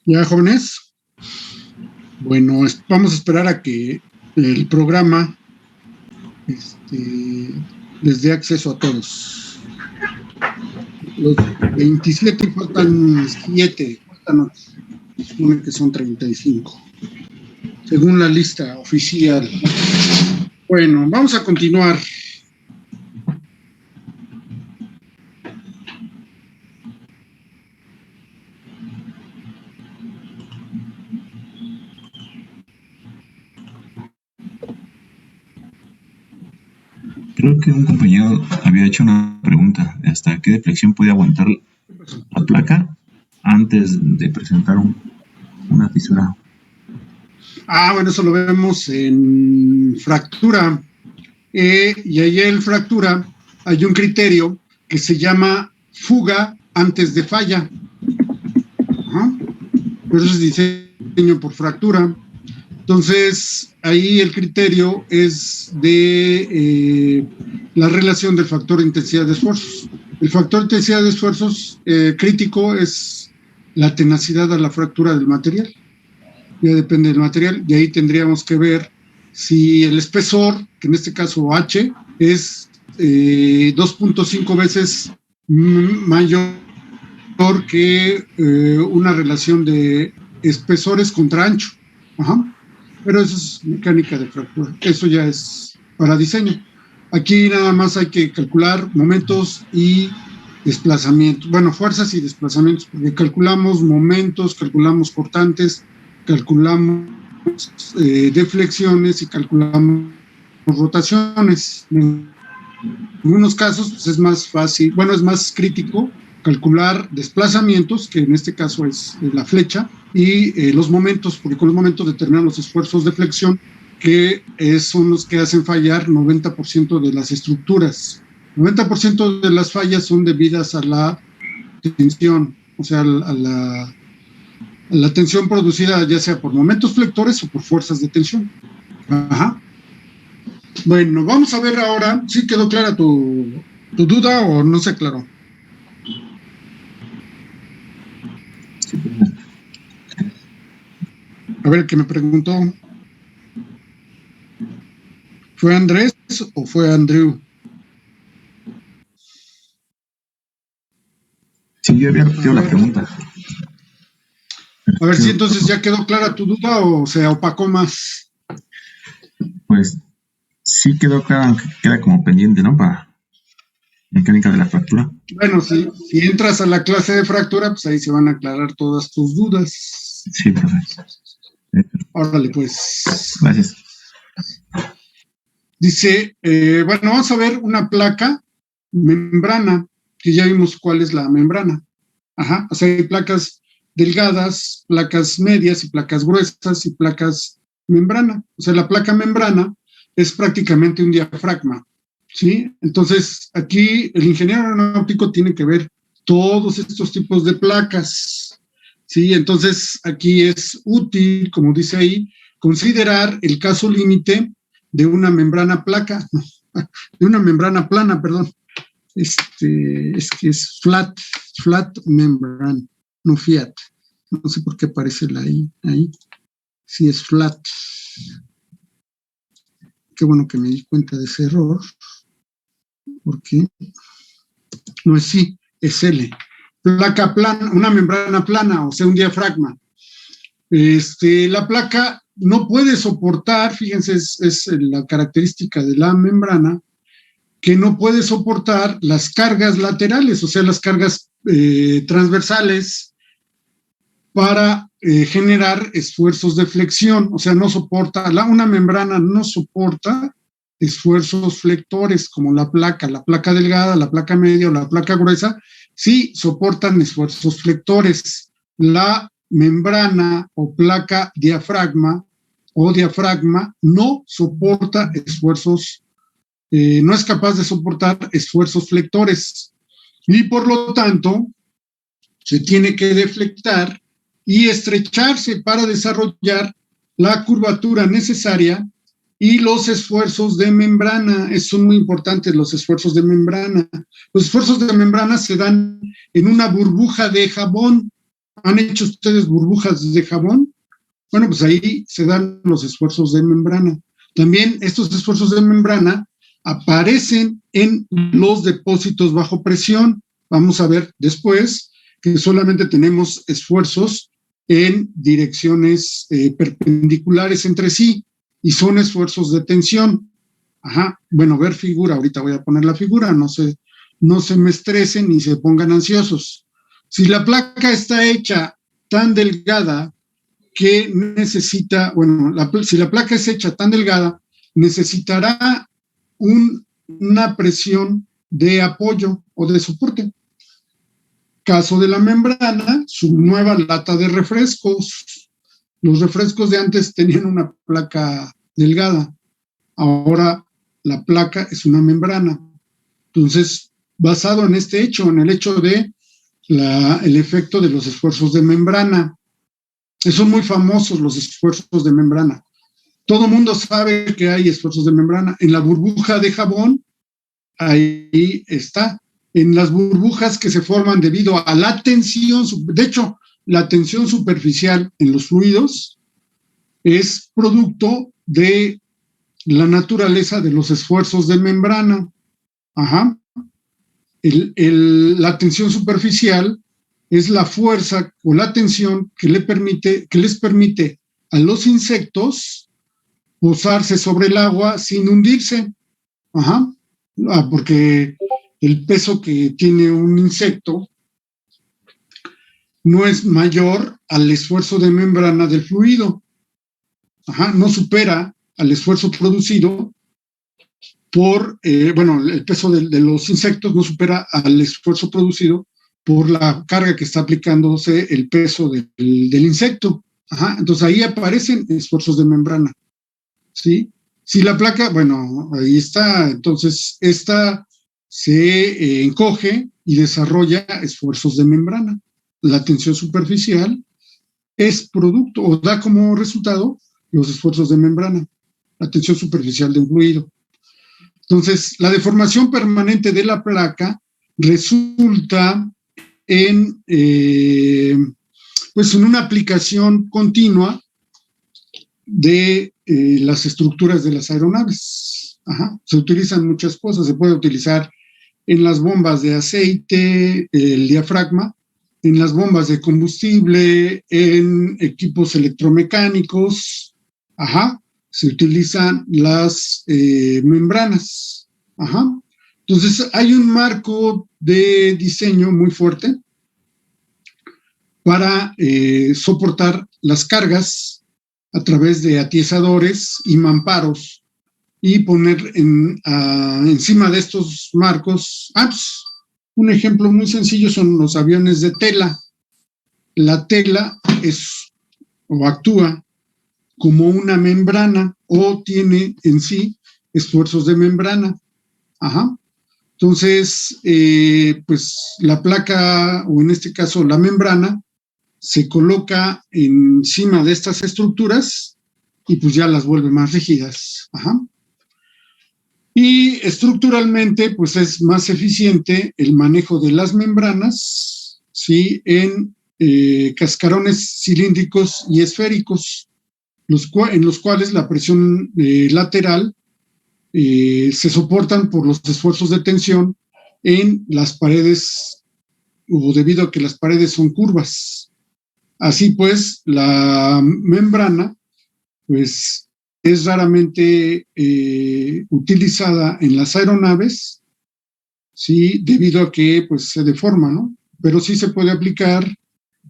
¿Ya, jóvenes? Bueno, vamos a esperar a que el programa les dé acceso a todos. Los 27 faltan 7, faltan 8. Supone que son 35, según la lista oficial. Bueno, vamos a continuar. Creo que un compañero había hecho una pregunta. ¿Hasta qué deflexión puede aguantar la placa antes de presentar una fisura? Bueno, eso lo vemos en fractura. Y ahí en fractura hay un criterio que se llama fuga antes de falla. Por eso es diseño por fractura. Entonces, ahí el criterio es de la relación del factor de intensidad de esfuerzos. El factor de intensidad de esfuerzos crítico es la tenacidad a la fractura del material. Ya depende del material, y ahí tendríamos que ver si el espesor, que en este caso H, es 2.5 veces mayor que una relación de espesores contra ancho. Pero eso es mecánica de fractura, eso ya es para diseño. Aquí nada más hay que calcular momentos y desplazamientos, bueno, fuerzas y desplazamientos, porque calculamos momentos, calculamos cortantes, calculamos deflexiones y calculamos rotaciones. En algunos casos pues, es más fácil, bueno, es más crítico calcular desplazamientos, que en este caso es la flecha, y los momentos, porque con los momentos determinan los esfuerzos de flexión, que son los que hacen fallar 90% de las estructuras. 90% de las fallas son debidas a la tensión, o sea, a la tensión producida ya sea por momentos flectores o por fuerzas de tensión. Bueno, vamos a ver ahora, ¿sí quedó clara tu duda o no se aclaró? A ver, ¿qué me preguntó? ¿Fue Andrés o fue Andrew? Sí, yo había repetido la pregunta. A ver si entonces ya quedó clara tu duda o se opacó más. Pues sí quedó clara, aunque queda como pendiente, ¿no? Para mecánica de la fractura. Bueno, si entras a la clase de fractura, pues ahí se van a aclarar todas tus dudas. Sí, profesor. Órale, pues. Gracias. Dice, bueno, vamos a ver una placa membrana, que ya vimos cuál es la membrana. O sea, hay placas delgadas, placas medias y placas gruesas y placas membrana. O sea, la placa membrana es prácticamente un diafragma, ¿sí? Entonces, aquí el ingeniero aeronáutico tiene que ver todos estos tipos de placas, ¿sí? Entonces, aquí es útil, como dice ahí, considerar el caso límite de una membrana placa, de una membrana plana, perdón. Es que es flat membrane, no fiat. No sé por qué aparece la I ahí. Sí, es flat. Qué bueno que me di cuenta de ese error. Porque no es I, es L. Placa plana, una membrana plana, o sea, un diafragma. La placa no puede soportar, fíjense, es la característica de la membrana, que no puede soportar las cargas laterales, o sea, las cargas transversales para generar esfuerzos de flexión, o sea, no soporta, una membrana no soporta esfuerzos flectores como la placa delgada, la placa media o la placa gruesa, sí soportan esfuerzos flectores. La membrana o placa diafragma no soporta esfuerzos, no es capaz de soportar esfuerzos flectores y por lo tanto se tiene que deflectar y estrecharse para desarrollar la curvatura necesaria Y los esfuerzos de membrana, son muy importantes los esfuerzos de membrana. Los esfuerzos de membrana se dan en una burbuja de jabón. ¿Han hecho ustedes burbujas de jabón? Bueno, pues ahí se dan los esfuerzos de membrana. También estos esfuerzos de membrana aparecen en los depósitos bajo presión. Vamos a ver después que solamente tenemos esfuerzos en direcciones perpendiculares entre sí y son esfuerzos de tensión. Ajá, bueno, ver figura, ahorita voy a poner la figura, no se me estresen ni se pongan ansiosos. Si la placa está hecha tan delgada que necesita, bueno, si la placa es hecha tan delgada, necesitará una presión de apoyo o de soporte. Caso de la membrana, su nueva lata de refrescos. Los refrescos de antes tenían una placa delgada. Ahora la placa es una membrana. Entonces, basado en este hecho, en el hecho de el efecto de los esfuerzos de membrana. Son muy famosos los esfuerzos de membrana. Todo el mundo sabe que hay esfuerzos de membrana. En la burbuja de jabón, ahí está. En las burbujas que se forman debido a la tensión, de hecho, la tensión superficial en los fluidos es producto de la naturaleza de los esfuerzos de membrana. Ajá. La tensión superficial es la fuerza o la tensión que les permite a los insectos posarse sobre el agua sin hundirse. Ajá. Porque el peso que tiene un insecto no es mayor al esfuerzo de membrana del fluido. Ajá. No supera al esfuerzo producido el peso de los insectos no supera al esfuerzo producido por la carga que está aplicándose el peso del insecto. Ajá, entonces ahí aparecen esfuerzos de membrana. ¿Sí? Si la placa, bueno, ahí está, entonces esta se encoge y desarrolla esfuerzos de membrana. La tensión superficial es producto o da como resultado los esfuerzos de membrana, la tensión superficial de un fluido. Entonces, la deformación permanente de la placa resulta en una aplicación continua de las estructuras de las aeronaves. Ajá. Se utilizan muchas cosas, se puede utilizar en las bombas de aceite, el diafragma, en las bombas de combustible, en equipos electromecánicos, ajá, se utilizan las membranas, ajá. Entonces hay un marco de diseño muy fuerte para soportar las cargas a través de atiesadores y mamparos y poner encima de estos marcos apps. Un ejemplo muy sencillo son los aviones de tela. La tela actúa como una membrana o tiene en sí esfuerzos de membrana. Ajá. Entonces, la placa, o en este caso la membrana, se coloca encima de estas estructuras y pues ya las vuelve más rígidas. Ajá. Y estructuralmente, pues es más eficiente el manejo de las membranas, ¿sí? En cascarones cilíndricos y esféricos, en los cuales la presión lateral se soportan por los esfuerzos de tensión en las paredes, o debido a que las paredes son curvas. Así pues, la membrana, pues, es raramente utilizada en las aeronaves, ¿sí? Debido a que pues, se deforma, ¿no? Pero sí se puede aplicar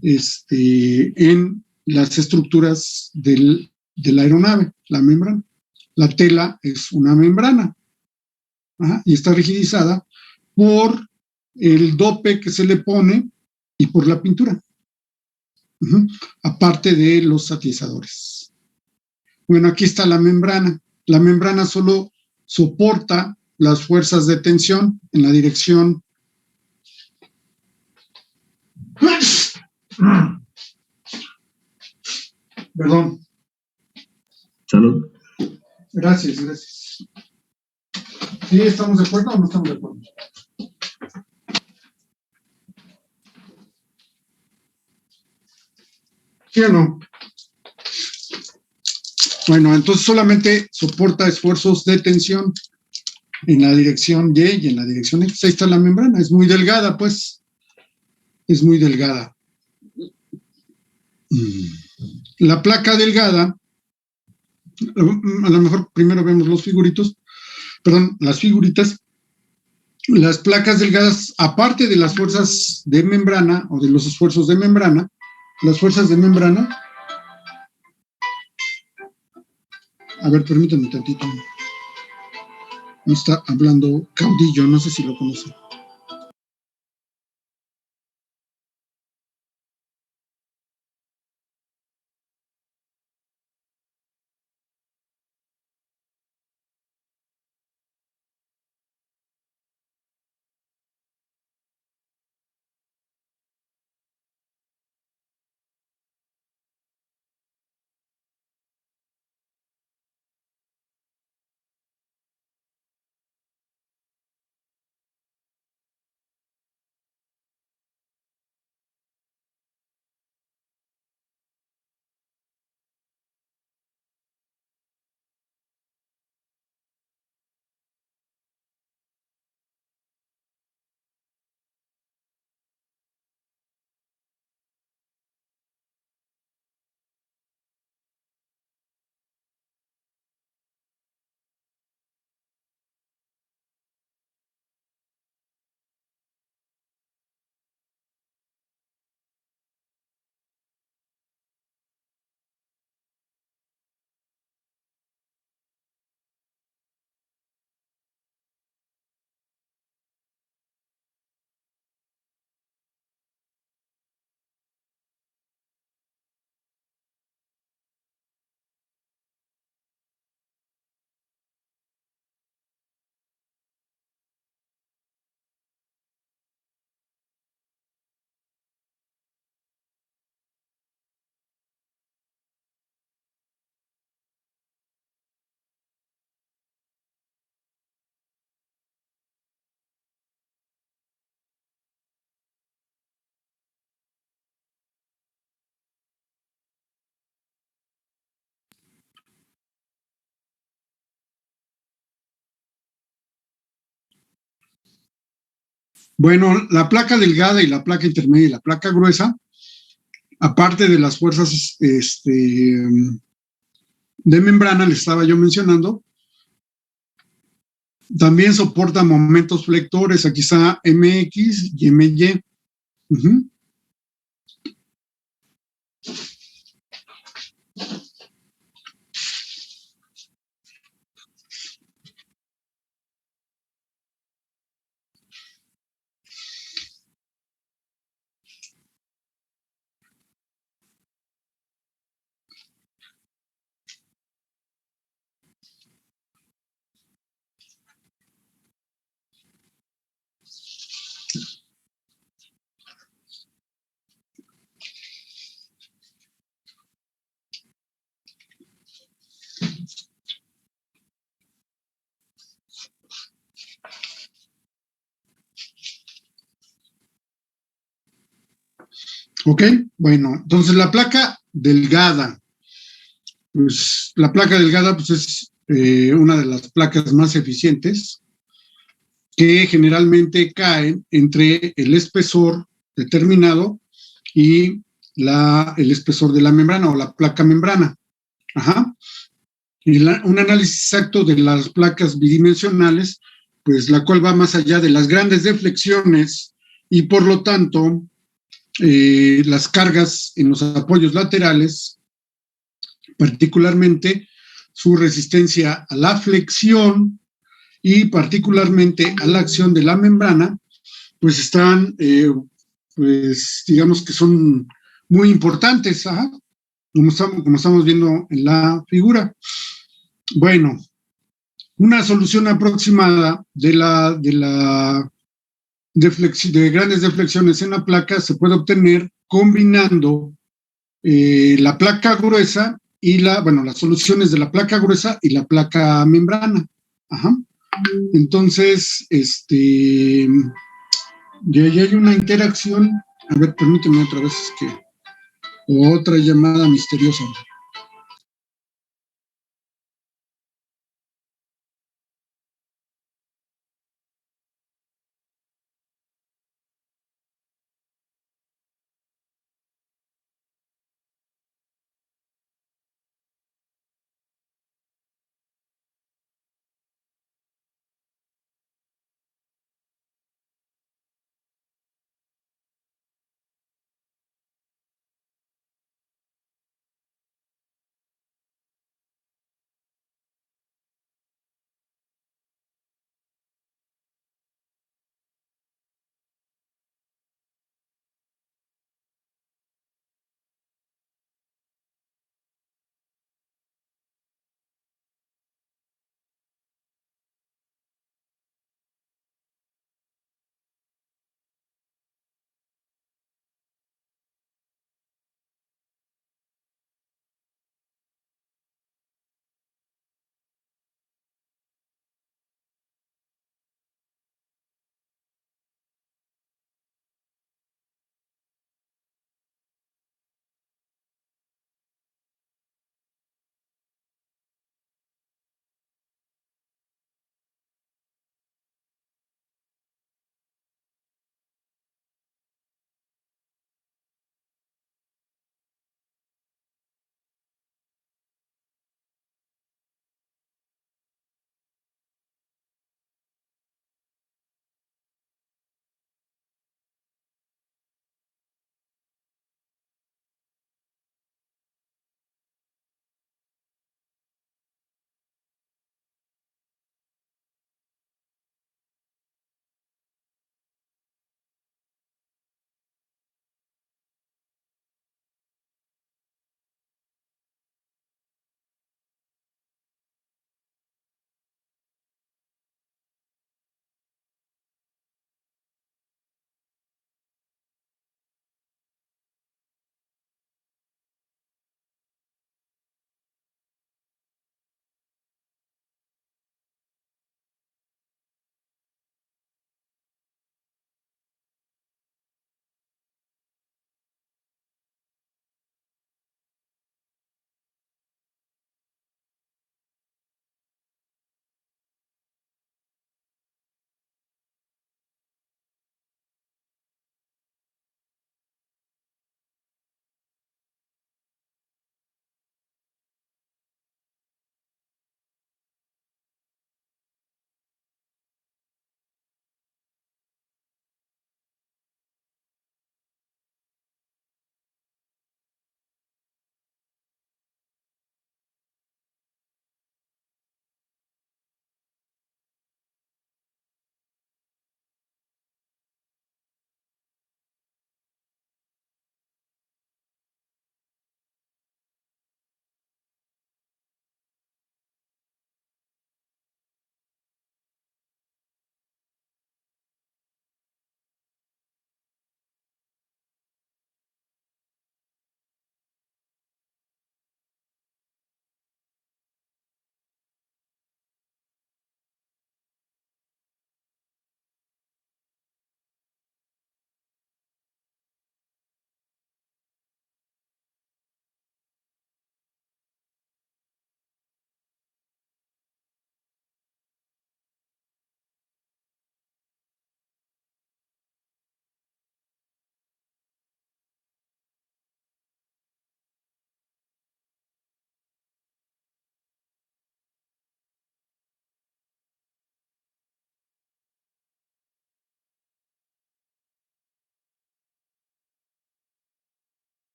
en las estructuras de la aeronave, la membrana. La tela es una membrana, ajá, y está rigidizada por el dope que se le pone y por la pintura, aparte de los atiesadores. Bueno, aquí está la membrana. La membrana solo soporta las fuerzas de tensión en la dirección. Perdón. Salud. Gracias, gracias. ¿Sí estamos de acuerdo o no estamos de acuerdo? ¿Sí o no? Bueno, entonces solamente soporta esfuerzos de tensión en la dirección Y y en la dirección X. Ahí está la membrana, es muy delgada, pues. Es muy delgada. La placa delgada, a lo mejor primero vemos las figuritas. Las placas delgadas, aparte de las fuerzas de membrana o de los esfuerzos de membrana, las fuerzas de membrana. A ver, permítanme tantito. Me está hablando Caudillo, no sé si lo conocen. Bueno, la placa delgada y la placa intermedia y la placa gruesa, aparte de las fuerzas de membrana, les estaba yo mencionando, también soporta momentos flectores. Aquí está MX y MY. Uh-huh. Ok, bueno, entonces la placa delgada, pues la placa delgada pues es una de las placas más eficientes que generalmente caen entre el espesor determinado y el espesor de la membrana o la placa membrana. Ajá. Y un análisis exacto de las placas bidimensionales, pues la cual va más allá de las grandes deflexiones y por lo tanto las cargas en los apoyos laterales, particularmente su resistencia a la flexión y particularmente a la acción de la membrana, pues están, pues digamos que son muy importantes, ¿ah? como estamos viendo en la figura. Bueno, una solución aproximada de grandes deflexiones en la placa se puede obtener combinando la placa gruesa y las soluciones de la placa gruesa y la placa membrana. Ajá. Entonces, ya hay una interacción. A ver, permíteme otra vez otra llamada misteriosa.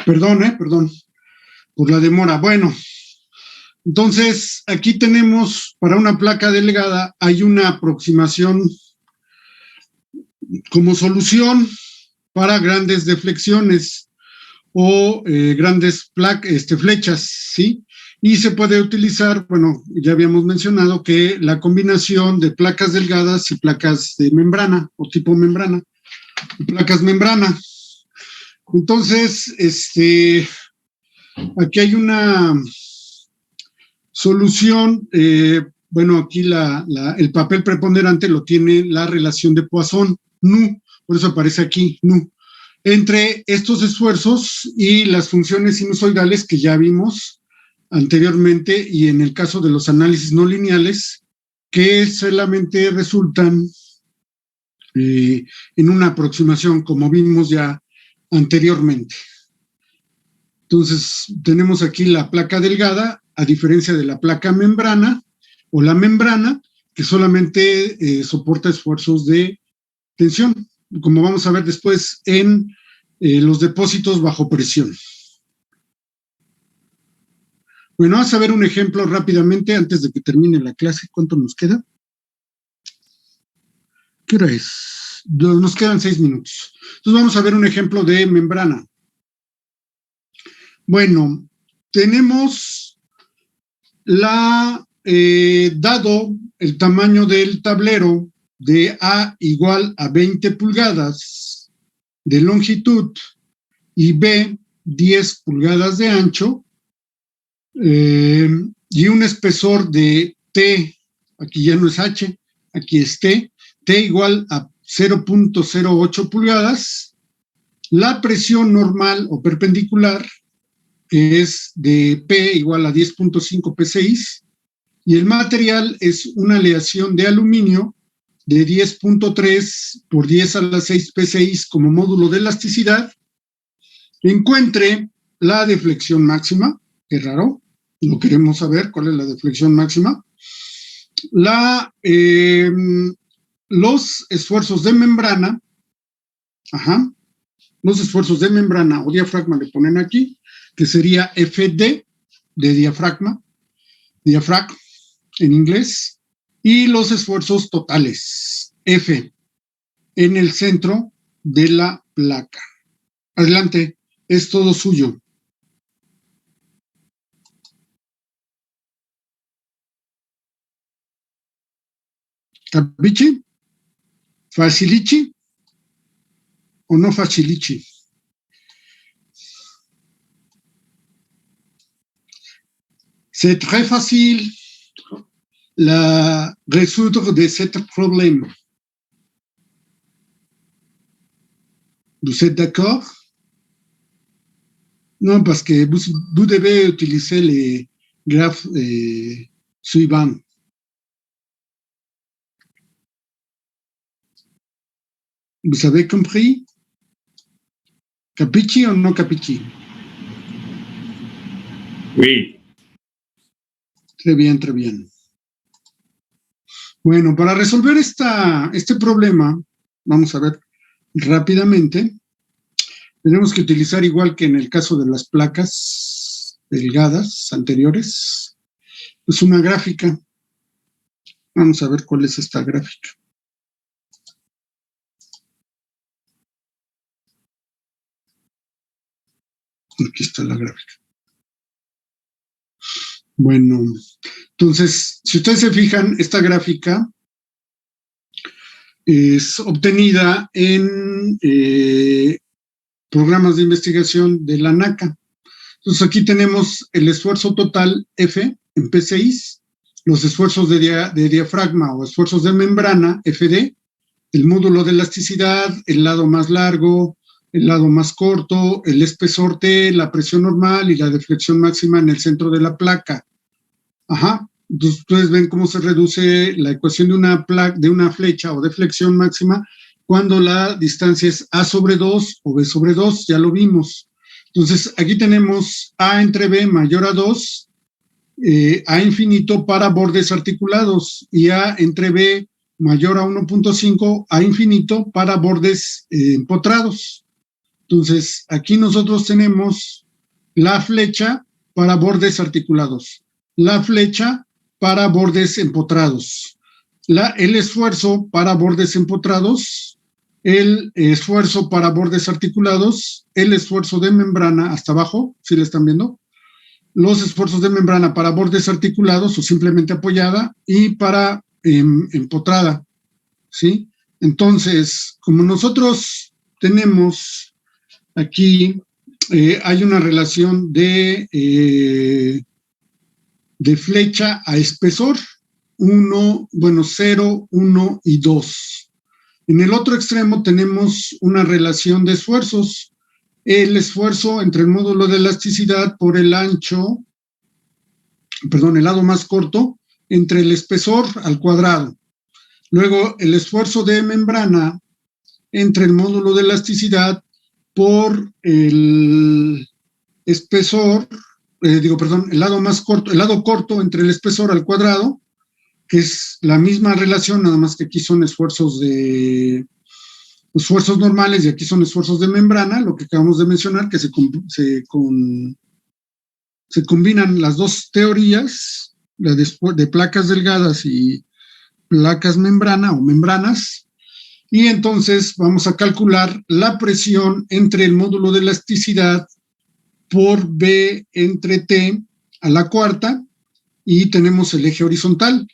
Perdón por la demora. Bueno, entonces aquí tenemos para una placa delgada, hay una aproximación como solución para grandes deflexiones o grandes flechas, ¿sí? Y se puede utilizar, bueno, ya habíamos mencionado que la combinación de placas delgadas y placas de membrana o tipo membrana, placas membrana. Entonces, aquí hay una solución, bueno, aquí el papel preponderante lo tiene la relación de Poisson, nu, por eso aparece aquí, nu, entre estos esfuerzos y las funciones sinusoidales que ya vimos anteriormente y en el caso de los análisis no lineales, que solamente resultan en una aproximación, como vimos ya anteriormente. Entonces, tenemos aquí la placa delgada, a diferencia de la placa membrana o la membrana, que solamente soporta esfuerzos de tensión, como vamos a ver después en los depósitos bajo presión. Bueno, vamos a ver un ejemplo rápidamente antes de que termine la clase. ¿Cuánto nos queda? ¿Qué hora es? Nos quedan 6 minutos. Entonces vamos a ver un ejemplo de membrana. Bueno, tenemos dado el tamaño del tablero de A igual a 20 pulgadas de longitud y B 10 pulgadas de ancho, y un espesor de T, aquí ya no es H, aquí es T igual a 0.08 pulgadas, la presión normal o perpendicular es de P igual a 10.5 P6 y el material es una aleación de aluminio de 10.3 por 10 a la 6 P6 como módulo de elasticidad. Encuentre la deflexión máxima, qué raro, no queremos saber cuál es la deflexión máxima. Los esfuerzos de membrana, los esfuerzos de membrana o diafragma le ponen aquí, que sería FD de diafragma en inglés, y los esfuerzos totales, F, en el centro de la placa. Adelante, es todo suyo. ¿Capichi? ¿Facilici? ¿O no facilici? C'est très facile la résoudre de ce problème. Vous êtes d'accord? Non, parce que vous devez utiliser les graphes suivants. Vous avez compris? ¿Capichi o no capichi? Oui. Très bien, très bien. Bueno, para resolver este problema, vamos a ver rápidamente, tenemos que utilizar, igual que en el caso de las placas delgadas anteriores, es una gráfica. Vamos a ver cuál es esta gráfica. Aquí está la gráfica. Bueno, entonces, si ustedes se fijan, esta gráfica es obtenida en programas de investigación de la NACA. Entonces, aquí tenemos el esfuerzo total F en P6, los esfuerzos de diafragma o esfuerzos de membrana, FD, el módulo de elasticidad, el lado más largo, el lado más corto, el espesor T, la presión normal y la deflexión máxima en el centro de la placa. Entonces ustedes ven cómo se reduce la ecuación de una flecha o deflexión máxima cuando la distancia es A sobre 2 o B sobre 2, ya lo vimos. Entonces aquí tenemos A entre B mayor a 2, A infinito para bordes articulados y A entre B mayor a 1.5, A infinito para bordes empotrados. Entonces, aquí nosotros tenemos la flecha para bordes articulados, la flecha para bordes empotrados, el esfuerzo para bordes empotrados, el esfuerzo para bordes articulados, el esfuerzo de membrana hasta abajo, ¿sí le están viendo? Los esfuerzos de membrana para bordes articulados o simplemente apoyada y para empotrada, ¿sí? Entonces, como nosotros tenemos aquí, hay una relación de flecha a espesor, 0, 1 y 2. En el otro extremo tenemos una relación de esfuerzos, el esfuerzo entre el módulo de elasticidad por el ancho, el lado más corto, entre el espesor al cuadrado. Luego, el esfuerzo de membrana entre el módulo de elasticidad por el espesor, el lado más corto, el lado corto entre el espesor al cuadrado, que es la misma relación, nada más que aquí son esfuerzos normales y aquí son esfuerzos de membrana, lo que acabamos de mencionar, que se combinan las dos teorías, la de placas delgadas y placas membrana o membranas, y entonces vamos a calcular la presión entre el módulo de elasticidad por B entre T a la cuarta, y tenemos el eje horizontal.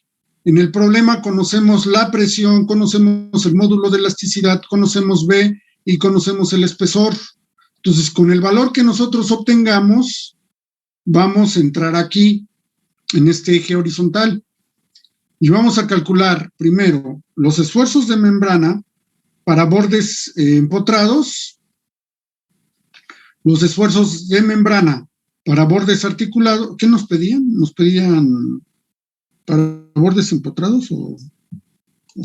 En el problema conocemos la presión, conocemos el módulo de elasticidad, conocemos B y conocemos el espesor. Entonces, con el valor que nosotros obtengamos, vamos a entrar aquí, en este eje horizontal. Y vamos a calcular primero los esfuerzos de membrana para bordes empotrados, los esfuerzos de membrana para bordes articulados. ¿Qué nos pedían? ¿Nos pedían para bordes empotrados o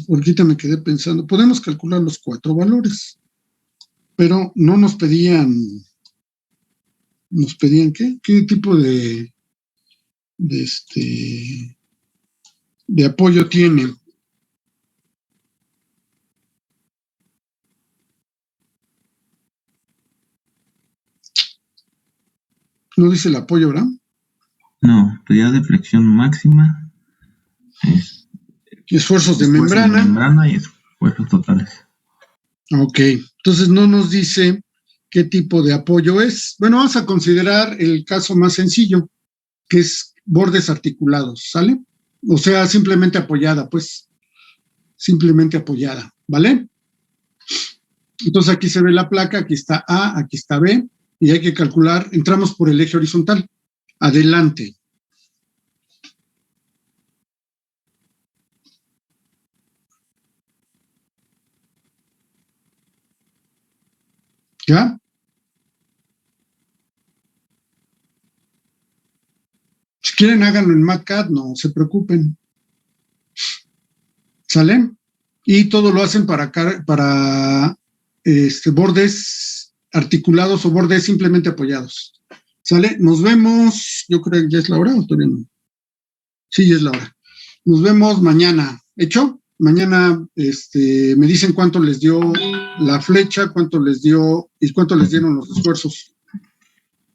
ahorita me quedé pensando? Podemos calcular los 4 valores, pero no nos pedían. ¿Nos pedían qué? ¿Qué tipo de apoyo tiene? ¿No dice el apoyo, verdad? No, pedía deflexión máxima. Esfuerzos de membrana. Membrana y esfuerzos totales. Ok, entonces no nos dice qué tipo de apoyo es. Bueno, vamos a considerar el caso más sencillo, que es bordes articulados, ¿sale? O sea, simplemente apoyada, pues. Simplemente apoyada, ¿vale? Entonces aquí se ve la placa, aquí está A, aquí está B, y hay que calcular, entramos por el eje horizontal. Adelante. ¿Ya? Si quieren, háganlo en MatCat, no se preocupen. ¿Sale? Y todo lo hacen para bordes articulados o bordes simplemente apoyados. ¿Sale? Nos vemos, yo creo que ya es la hora, ¿o todavía no? Sí, ya es la hora. Nos vemos mañana. ¿Hecho? Mañana me dicen cuánto les dio la flecha, cuánto les dio y cuánto les dieron los esfuerzos.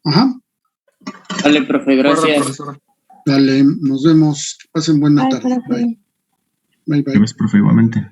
Ajá. Dale, profe, gracias. Dale, nos vemos. Que pasen buena tarde. Profe. Bye, bye. Gracias, profe, igualmente.